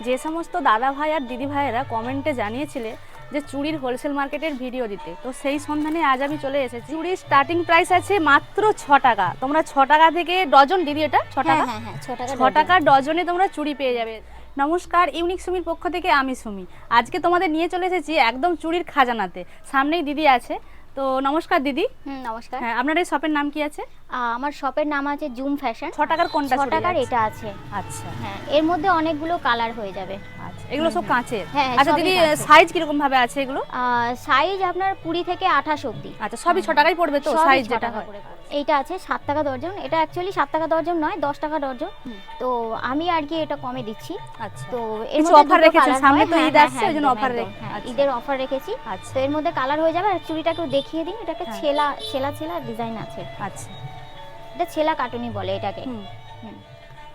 যে সমস্ত দাদা ভাই আর দিদি ভাইয়েরা কমেন্টে জানিয়েছিলে যে চুড়ির হোলসেল মার্কেটের ভিডিও দিতে, তো সেই সন্ধানে আজ আমি চলে এসেছি। চুড়ির স্টার্টিং প্রাইস আছে মাত্র 6 টাকা। তোমরা 6 টাকা থেকে ডজন, দিদি এটা 6 টাকা? হ্যাঁ 6 টাকা ডজনে তোমরা চুড়ি পেয়ে যাবে। নমস্কার, ইউনিক সুমির পক্ষ থেকে আমি সুমি। আজকে তোমাদের নিয়ে চলে এসেছি একদম চুড়ির খাজানাতে। সামনেই দিদি আছে। তো নমস্কার দিদি। নমস্কার। হ্যাঁ, আপনার এই শপের নাম কি আছে? আমার শপের নাম আছে জুম ফ্যাশন। 6 টাকার কোনটা? 6 টাকার এটা আছে। আচ্ছা, হ্যাঁ, এর মধ্যে অনেকগুলো কালার হয়ে যাবে। আচ্ছা, এগুলো সব কাঁচের? হ্যাঁ। আচ্ছা দিদি, সাইজ কিরকম ভাবে আছে এগুলো? সাইজ আপনার 20 থেকে 28 অবধি। আচ্ছা, সবই 6 টাকাই পড়বে তো? সাইজ যেটা হয় এইটা আছে 7 টাকা দর্জন। এটা অ্যাকচুয়ালি 7 টাকা দর্জন নয়, 10 টাকা দর্জন। তো আমি আর কি এটা কমে দিচ্ছি। আচ্ছা, তো এর মধ্যে অফার রেখেছেন, সামনে তো ঈদ আসছে, ওই জন্য অফার ঈদের অফার রেখেছি। আচ্ছা, তো এর মধ্যে কালার হয়ে যাবে। আর চুড়িটা একটু দেখিয়ে দিন। এটাকে ছেলা ডিজাইন আছে। আচ্ছা, এটা ছেলা কাটুনি বলে এটাকে।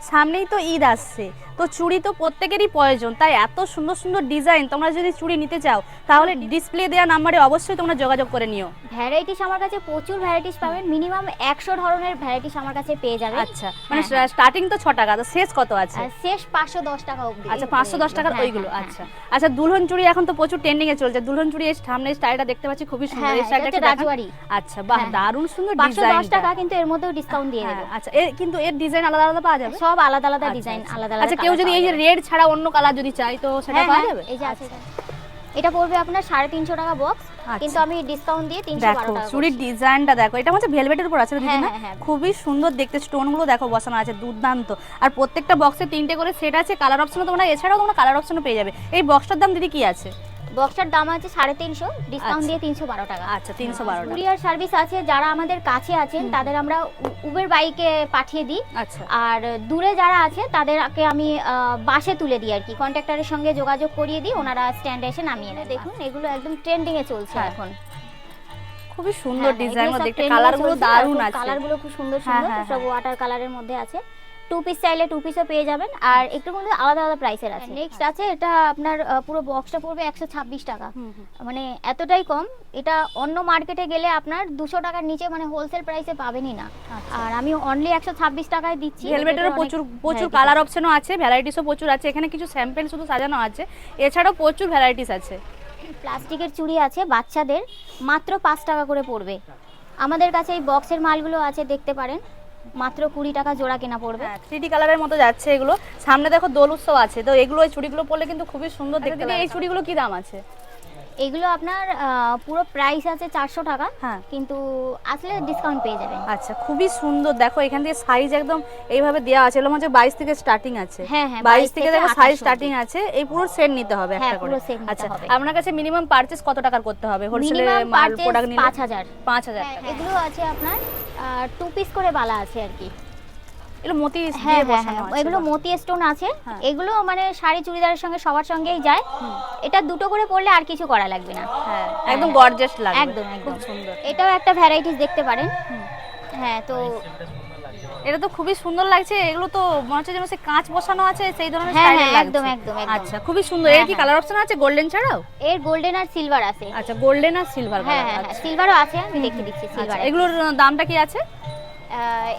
সামনেই তো ঈদ আসছে, তো চুড়ি তো প্রত্যেকেরই প্রয়োজন, তাই এত সুন্দর সুন্দর ডিজাইন। তোমরা যদি চুড়ি নিতে চাও তাহলে ডিসপ্লে দেওয়া নাম্বারে অবশ্যই তোমরা যোগাযোগ করে নিও। ভ্যারাইটিস আমার কাছে প্রচুর ভ্যারাইটিস পাবেন। মিনিমাম 100 ধরনের ভ্যারাইটিস আমার কাছে পেয়ে যাবেন। আচ্ছা, মানে স্টার্টিং তো 6 টাকা, তো শেষ কত আছে? শেষ 510 টাকা অবধি। আচ্ছা, 510 টাকার ওইগুলো। আচ্ছা আচ্ছা, দুলহন চুড়ি এখন তো প্রচুর ট্রেন্ডিং এ চলছে। দুলহন চুড়ি এর সামনে স্টাইলটা দেখতে পাচ্ছি খুবই সুন্দর। এই স্টাইলটা একটু রাজওয়ারি। আচ্ছা, বাহ, দারুণ সুন্দর ডিজাইন। 510 টাকা, কিন্তু এর মধ্যেও ডিসকাউন্ট দিয়ে দেব। আচ্ছা, কিন্তু এর ডিজাইন আলাদা আলাদা পাওয়া যাবে? সব আলাদা আলাদা ডিজাইন, আলাদা আলাদা। আচ্ছা, কেউ যদি এই যে রেড ছাড়া অন্য কালার যদি চাই তো সেটা পাওয়া যাবে? এই যে আছে, এটা পড়বে আপনার 350 টাকা বক্স, কিন্তু আমি ডিসকাউন্ট দিয়ে 312 টাকা। চুড়ির ডিজাইনটা দেখো, এটা হচ্ছে ভেলভেটের উপর আছে দিদি না? খুবই সুন্দর দেখতে, স্টোনগুলো দেখো বসানো আছে, দুর্দান্ত। আর প্রত্যেকটা বক্সে 3টে করে সেট আছে। কালার অপশনও তোমরা এছাড়াও তোমরা কালার অপশনও পেয়ে যাবে। এই বক্সটার দাম দিদি কি আছে? বক্সটার দাম আছে 350, ডিসকাউন্ট দিয়ে 312 টাকা। আচ্ছা, 312 টাকা। কুরিয়ার সার্ভিস আছে। যারা আমাদের কাছে আছেন তাদের আমরা উবের বাইকে পাঠিয়ে দিই। আচ্ছা, আর দূরে যারা আছে তাদেরকে আমি বাসে তুলে দিই আর কি, কন্ট্রাক্টরের সঙ্গে যোগাযোগ করিয়ে দিই, ওনারা স্ট্যান্ডে এসে নামিয়ে নেয়। দেখুন এগুলো একদম ট্রেন্ডিং এ চলছে এখন। খুবই সুন্দর ডিজাইন, দেখতে কালারগুলো দারুণ আছে। কালারগুলো খুব সুন্দর সুন্দর, সব ওয়াটার কালারের মধ্যে আছে। 2 পিস চাইলে 2 পিসও পেয়ে যাবেন। আর একটু মধ্যে আলাদা আলাদা প্রাইসের আছে। নেক্সট আছে, এটা আপনার পুরো বক্সটা পড়বে 126 টাকা। মানে এতটাই কম। এটা অন্য মার্কেটে গেলে আপনার 200 টাকার নিচে মানে হোলসেল প্রাইসে পাবেনই না। আর আমি অনলি 126 টাকায় দিচ্ছি। ভেলভেটেরও প্রচুর কালার অপশনও আছে, ভ্যারাইটিসও প্রচুর আছে। এখানে কিছু স্যাম্পল শুধু সাজানো আছে, এছাড়াও প্রচুর ভ্যারাইটিস আছে। প্লাস্টিকের চুড়ি আছে বাচ্চাদের, মাত্র 5 টাকা করে পড়বে। আমাদের কাছে এই বক্সের মালগুলো আছে, দেখতে পারেন, মাত্র 20 টাকা জোড়া কেনা পড়বে। 3D কালারের মতো যাচ্ছে এগুলো। সামনে দেখো দোল উৎসব আছে, তো এগুলো এই চুড়িগুলো পরলে কিন্তু খুবই সুন্দর দেখতে লাগে। এই চুড়িগুলো কি দাম আছে? এগুলো আপনার পুরো প্রাইস আছে 400 টাকা, কিন্তু আসলে ডিসকাউন্ট পেয়ে যাবেন। আচ্ছা, খুবই সুন্দর দেখো, এখান থেকে সাইজ একদম এইভাবে দেওয়া আছে। এর মধ্যে 22 থেকে স্টার্টিং আছে। হ্যাঁ, 22 থেকে দেখো সাইজ স্টার্টিং আছে। এই পুরো সেট নিতে হবে একটা করে। আচ্ছা, আপনার কাছে মিনিমাম পারচেজ কত টাকার করতে হবে হোলসেলে মাল প্রোডাক্ট নিলে? 5000 টাকা। এগুলো আছে আপনার 2 পিস করে বালা আছে আর কি। এগুলো মতি দিয়ে বসানো আছে। এগুলো মতি স্টোন আছে। এগুলো মানে শাড়ি চুড়িদারের সঙ্গে সবার সঙ্গেই যায়। এটা দুটো করে পরলে আর কিছু করা লাগবে না। হ্যাঁ, একদম গর্জিয়াস লাগবে। একদম খুব সুন্দর। এটাও একটা ভ্যারাইটিস, দেখতে পারেন। হ্যাঁ, তো এটা তো খুবই সুন্দর লাগছে। এগুলো তো মনে হচ্ছে যেন সে কাঁচ বসানো আছে, সেই ধরনের স্টাইলে লাগছে। একদম একদম। আচ্ছা, খুবই সুন্দর। এর কি কালার অপশন আছে গোল্ডেন ছাড়াও? এর গোল্ডেন আর সিলভার আছে। আচ্ছা, গোল্ডেন আর সিলভার কালার। হ্যাঁ, সিলভারও আছে, আমি দেখিয়ে দিচ্ছি সিলভার। এগুলোর দামটা কি আছে?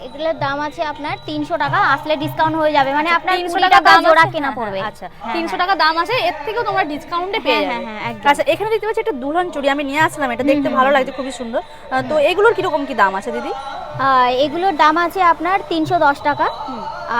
এগুলোর দাম আছে আপনার 300 টাকা, আসলে ডিসকাউন্ট হয়ে যাবে। মানে আপনার 300 টাকা জোড়া কেনা পড়বে। আচ্ছা, 300 টাকা দাম আছে, এর থেকেও তোমরা ডিসকাউন্টে পেয়ে যাবে। আচ্ছা, এখানে দেখতে পাচ্ছি একটা দুলহন চুড়ি আমি নিয়ে আসলাম। এটা দেখতে ভালো লাগছে, খুবই সুন্দর। তো এগুলোর কি রকম কি দাম আছে দিদি? এগুলোর দাম আছে আপনার 310 টাকা।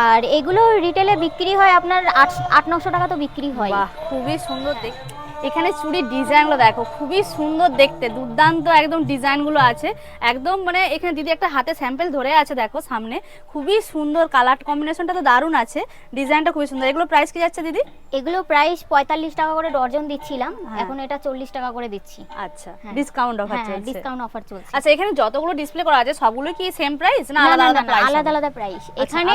আর এগুলো রিটেলে বিক্রি হয় আপনার 800-900 টাকা তো বিক্রি হয়। বাহ, খুবই সুন্দর দেখতে। এখানে চুড়ির ডিজাইনগুলো দেখো, খুবই সুন্দর দেখতে, দুর্দান্ত একদম ডিজাইনগুলো আছে একদম। মানে এখানে দিদি একটা হাতে স্যাম্পল ধরে আছে, দেখো সামনে, খুবই সুন্দর। কালার কম্বিনেশনটা তো দারুণ আছে, ডিজাইনটা খুবই সুন্দর। এগুলো প্রাইস কি যাচ্ছে দিদি? এগুলো প্রাইস 45 টাকা করে ডজন দিচ্ছিলাম, এখন এটা 40 টাকা করে দিচ্ছি। আচ্ছা, ডিসকাউন্ট অফার চলছে। ডিসকাউন্ট অফার চলছে। আচ্ছা, এখানে যতগুলো ডিসপ্লে করা আছে সবগুলো কি সেম প্রাইস না আলাদা আলাদা প্রাইস? আলাদা আলাদা প্রাইস। এখানে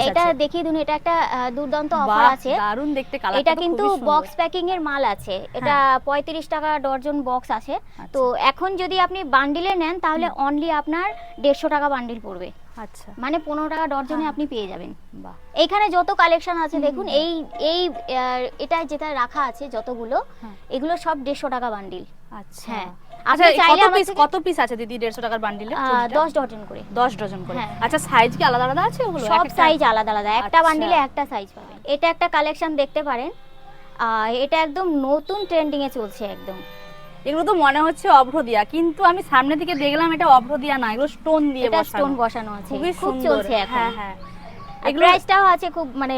এটা দেখিয়ে দিন, এটা একটা দুর্দান্ত অফার আছে, দারুণ দেখতে কালারটা। এটা কিন্তু বক্স প্যাকিং এর মাল আছে। এটা 35 টাকা ডজন বক্স আছে। তো এখন যদি আপনি বান্ডিলে নেন তাহলে অনলি আপনার 150 টাকা বান্ডিল পড়বে। আচ্ছা, মানে 15 টাকা ডজনে আপনি পেয়ে যাবেন। বাহ, এইখানে যত কালেকশন আছে দেখুন, এটা যেটা রাখা আছে যতগুলো, এগুলো সব 150 টাকা বান্ডিল। আচ্ছা, আচ্ছা আপনি চাইলে আমার থেকে কত পিস আছে দিদি 150 টাকার বান্ডিলে? 10 ডজন করে। 10 ডজন করে। হ্যাঁ। আচ্ছা সাইজ কি আলাদা আলাদা আছে ওগুলো? সব সাইজ আলাদা আলাদা, একটা আচ্ছা। বান্ডিলে একটা সাইজ পাবেন। এটা একটা কালেকশন দেখতে পারেন, এটা একদম নতুন ট্রেন্ডিং এ চলছে একদম। এগুলো তো মনে হচ্ছে অভ্র দিয়া, কিন্তু আমি সামনে থেকে দেখলাম এটা অভ্র দিয়া না, এগুলো স্টোন দিয়ে এটা বসানো। স্টোন বসানো আছে, খুবই খুব সুন্দর। চলছে এখন। হ্যাঁ হ্যাঁ। এগুলো প্রাইসটাও আছে খুব, মানে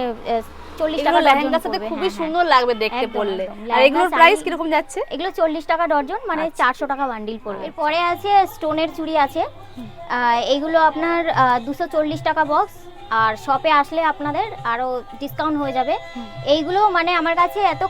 40 টাকা এগুলো ডজন লেহেঙ্গার সাথে পড়বে। খুবই হ্যাঁ, সুন্দর লাগবে দেখতে একদম, পরলে। একদম। আর লেহেঙ্গা, এগুলোর শাড়ি- প্রাইস কিরকম যাচ্ছে? এগুলো 40 টাকা ডজন, মানে আচ্ছা। 400 টাকা বান্ডিল পড়বে। এরপরে আছে স্টোনের চুড়ি আছে, এগুলো আপনার 240 টাকা বক্স, আর শপে আসলে আপনাদের আরো ডিসকাউন্ট হয়ে যাবে। এইগুলো মানে আমার কাছে এত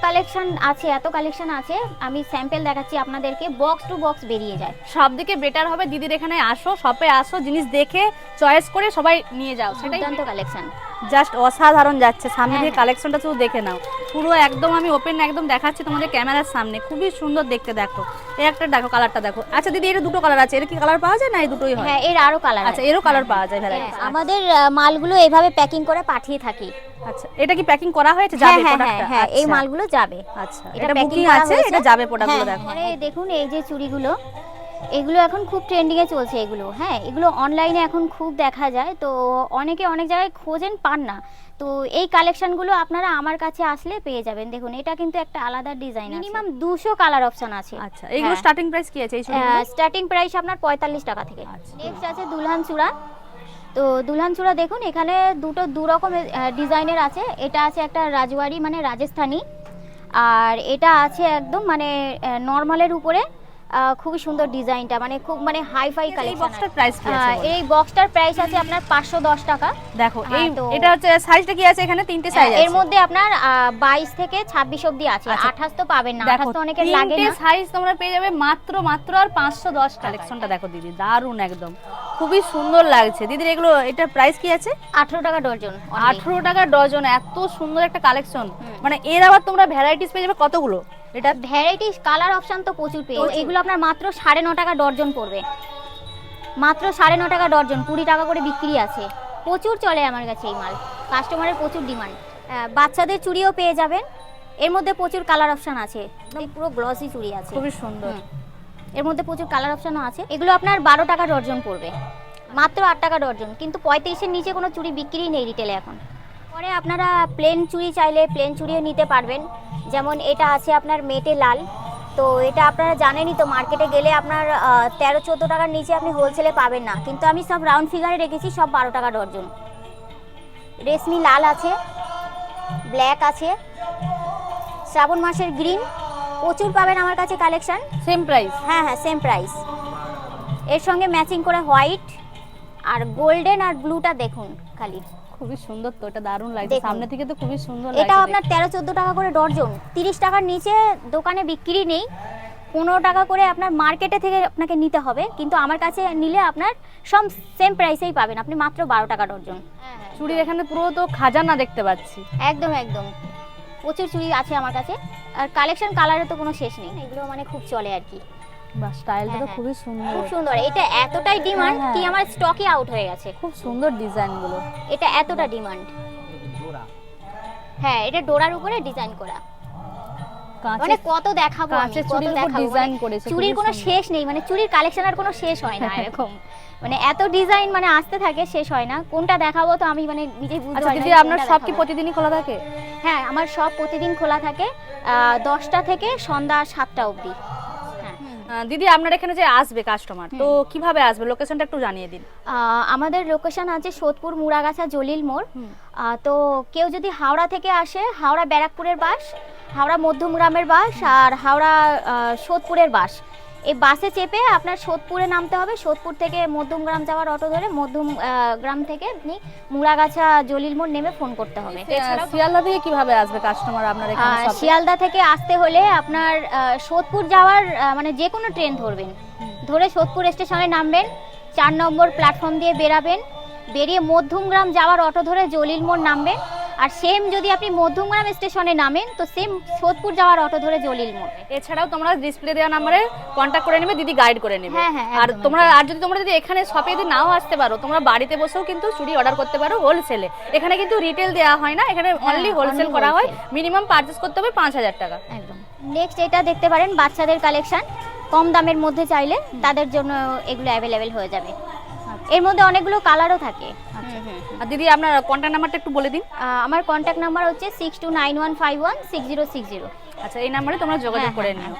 কালেকশন আছে, আমি স্যাম্পল দেখাচ্ছি আপনাদেরকে, বক্স টু বক্স বেরিয়ে যায়। সবদিকে বেটার হবে দিদির এখানে আসো, শপে আসো, জিনিস দেখে চয়েস করে সবাই নিয়ে যাও, সেটাই দুর্দান্ত কালেকশন। জাস্ট অসাধারণ যাচ্ছে। সামনে হ্যাঁ, থেকে হ্যাঁ। কালেকশনটা শুধু দেখে নাও, পুরো একদম আমি ওপেন একদম দেখাচ্ছি তোমাদের ক্যামেরার সামনে, খুবই সুন্দর দেখতে। দেখো এই একটা দেখো, কালারটা দেখো। আচ্ছা দিদি এর দুটো কালার আছে, এর কি কালার পাওয়া যায় না এই দুটোই হয়? হ্যাঁ, এর আরো কালার আচ্ছা এরও কালার পাওয়া যায় ভ্যারাইটি। আমাদের মালগুলো এভাবে প্যাকিং করে পাঠিয়ে থাকি। আচ্ছা এটা কি প্যাকিং করা হয়েছে? হ্যাঁ যাবে হ্যাঁ প্রোডাক্টটা? হ্যাঁ, এই মালগুলো যাবে। আচ্ছা এটা এটা packing বুকিং করা আছে, হয়েছে। এটা যাবে প্রোডাক্টগুলো হ্যাঁ, দেখো। মানে দেখুন এই যে চুড়িগুলো, এগুলো এখন খুব ট্রেন্ডিং এ চলছে এগুলো। হ্যাঁ, এগুলো অনলাইনে এখন খুব দেখা যায়, তো অনেকে অনেক জায়গায় খোঁজেন, পান না। তো এই কালেকশনগুলো আপনারা আমার কাছে আসলে পেয়ে যাবেন। দেখুন এটা কিন্তু একটা আলাদা ডিজাইন, মিনিমাম 200 কালার অপশন আছে। আচ্ছা এইগুলো স্টার্টিং প্রাইস কি আছে এই চুড়িগুলো? স্টার্টিং প্রাইস আপনার 45 টাকা থেকে। আচ্ছা। নেক্সট আছে দুলহান চূড়া। তো দুলহান চূড়া দেখুন, এখানে দু রকমের ডিজাইনের আছে। এটা আছে একটা রাজওয়ারি মানে রাজস্থানী, আর এটা আছে একদম মানে নরমালের উপরে খুবই সুন্দর ডিজাইনটা, মানে খুব মানে হাইফাই এই কালেকশন। বক্সটার প্রাইস কি আছে? এই বক্সটার প্রাইস আছে আপনার 510 টাকা। দেখো হ্যাঁ, এই তো- এটা হচ্ছে সাইজটা কি আছে এখানে? তিনটে সাইজ আছে এর মধ্যে আপনার 22 থেকে 26 অবধি আছে। আচ্ছা। 28 তো পাবেন না, দেখো 28 তো অনেকের লাগে তিনটে না। সাইজ তোমরা পেয়ে যাবে মাত্র আর 510 কালেকশনটা দেখো দিদি, দারুন একদম, খুবই সুন্দর লাগছে। দিদির এগুলো এটার প্রাইস কি আছে? 18 টাকা ডজন। 18 টাকা ডজন। এত সুন্দর একটা কালেকশন, মানে এর আবার তোমরা ভ্যারাইটিস পেয়ে যাবে কতগুলো? এটা ভ্যারাইটিস কালার অপশন তো প্রচুর পেয়ে যাবেন। এগুলো আপনার মাত্র 9.5 টাকা ডজন পড়বে, মাত্র 9.5 টাকা ডজন। 20 টাকা করে বিক্রি আছে, প্রচুর চলে আমার কাছে এই মাল, কাস্টমারের প্রচুর ডিমান্ড। বাচ্চাদের চুড়িও পেয়ে যাবেন, এর মধ্যে প্রচুর কালার অপশন আছে। এই পুরো গ্লসি চুড়ি আছে, খুবই সুন্দর। এর মধ্যে প্রচুর কালার অপশনও আছে। এগুলো আপনার 12 টাকা ডজন পড়বে, মাত্র 8 টাকা ডজন। কিন্তু 35-এর নিচে কোনো চুড়ি বিক্রি নেই রিটেলে এখন। পরে আপনারা প্লেন চুড়ি চাইলে প্লেন চুড়িও নিতে পারবেন। যেমন এটা আছে আপনার মেটে লাল, তো এটা আপনারা জানেনই তো, মার্কেটে গেলে আপনার 13-14 টাকার নিচে আপনি হোলসেলে পাবেন না, কিন্তু আমি সব রাউন্ড ফিগারে রেখেছি, সব 12 টাকা ডজন। রেশমি লাল আছে, ব্ল্যাক আছে, শ্রাবণ মাসের গ্রিন, প্রচুর পাবেন আমার কাছে কালেকশন। Same price? হ্যাঁ হ্যাঁ, সেম প্রাইস। এর সঙ্গে ম্যাচিং করে হোয়াইট আর গোল্ডেন আর ব্লুটা দেখুন খালি, খুবই সুন্দর তো, এটা দারুণ লাগছে দেখুন। সামনে থেকে তো খুবই সুন্দর লাগছে। এটা আপনার 13-14 টাকা করে ডজন, 30 টাকার নিচে দোকানে বিক্রি নেই। 15 টাকা করে আপনার মার্কেটে থেকে আপনাকে নিতে হবে, কিন্তু আমার কাছে নিলে আপনার সব সেম প্রাইসেই পাবেন আপনি, মাত্র 12 টাকা ডজন। চুড়ির এখানে পুরো তো খাজানা দেখতে পাচ্ছি। একদম একদম, প্রচুর চুড়ি আছে আমার কাছে, আর কালেকশন কালারের তো কোনো শেষ নেই। এগুলো মানে খুব চলে আর কি, বা স্টাইলটা তো হ্যাঁ, খুবই সুন্দর, খুব সুন্দর। এটা এতটাই ডিমান্ড হ্যাঁ, কি হ্যাঁ। আমার স্টকই আউট হয়ে গেছে, খুব সুন্দর ডিজাইন গুলো। এটা এতটা ডিমান্ড। হ্যাঁ, এটা ডোরার উপরে ডিজাইন করা, মানে কত দেখাবো আমি, কাঁচের কত চুড়ির উপর দেখাবো, ডিজাইন মানে করেছে, চুড়ির খুবই কোনো সুন্দর। শেষ নেই, মানে চুড়ির কালেকশন আর কোনো শেষ হয় না এরকম, মানে এত ডিজাইন মানে আসতে থাকে, শেষ হয় না। কোনটা দেখাবো তো আমি মানে নিজেই বুঝতে আচ্ছা পারি না দিদি যে আপনার কোনটা সব কি দেখাবো। প্রতিদিনই খোলা থাকে? হ্যাঁ, আমার সব প্রতিদিন খোলা থাকে 10টা থেকে সন্ধ্যা 7টা অবধি। দিদি আপনার এখানে যে আসবে কাস্টমার, তো কিভাবে আসবে, লোকেশনটা একটু জানিয়ে দিন। আমাদের লোকেশন আছে সোদপুর মুড়াগাছা জলিল মোড়। তো কেউ যদি হাওড়া থেকে আসে, হাওড়া ব্যারাকপুরের বাস, হাওড়া মধ্যমগ্রামের বাস আর হাওড়া সোদপুরের বাস, এই বাসে চেপে আপনার সোদপুরে নামতে হবে। সোদপুর থেকে মধ্যমগ্রাম যাওয়ার অটো ধরে গ্রাম থেকে আপনি মুড়াগাছা জলিল মোড় নেমে ফোন করতে হবে। শিয়ালদা থেকে কিভাবে আসবে কাস্টমার আপনার এখানে shop এ? শিয়ালদা থেকে আসতে হলে আপনার সোদপুর যাওয়ার মানে যে কোনো ট্রেন ধরবেন, ধরে সোদপুর স্টেশনে নামবেন, 4 নম্বর প্ল্যাটফর্ম দিয়ে বেরাবেন, বেরিয়ে মধ্যমগ্রাম যাওয়ার অটো ধরে জলিল মোড় নামবেন। আর সেম যদি আপনি মধ্যমগ্রাম স্টেশনে নামেন, তো সেম সোদপুর যাওয়ার অটো ধরে জলিল মোড়। এছাড়াও তোমরা ডিসপ্লে দেওয়া নম্বরে কন্ট্যাক্ট করে নেবে, দিদি গাইড করে নেবে। হ্যাঁ, হ্যাঁ, আর একদম, তোমরা যদি এখানে শপে যদি নাও আসতে পারো, তোমরা বাড়িতে বসেও কিন্তু চুড়ি অর্ডার করতে পারো হোলসেলে। এখানে কিন্তু রিটেল দেওয়া হয় না, এখানে অনলি হোলসেল করা হয়। মিনিমাম পারচেজ করতে হবে 5000 টাকা। একদম। নেক্সট এটা দেখতে পারেন বাচ্চাদের কালেকশন, কম দামের মধ্যে চাইলে তাদের জন্য এগুলো অ্যাভেলেবেল হয়ে যাবে। এর মধ্যে অনেকগুলো কালারও থাকে। আর দিদি আপনার কন্ট্যাক্ট নাম্বারটা একটু বলে দিন। আমার কন্ট্যাক্ট নাম্বার হচ্ছে 6291516060। আচ্ছা, এই নাম্বারে তোমরা যোগাযোগ করে নিও।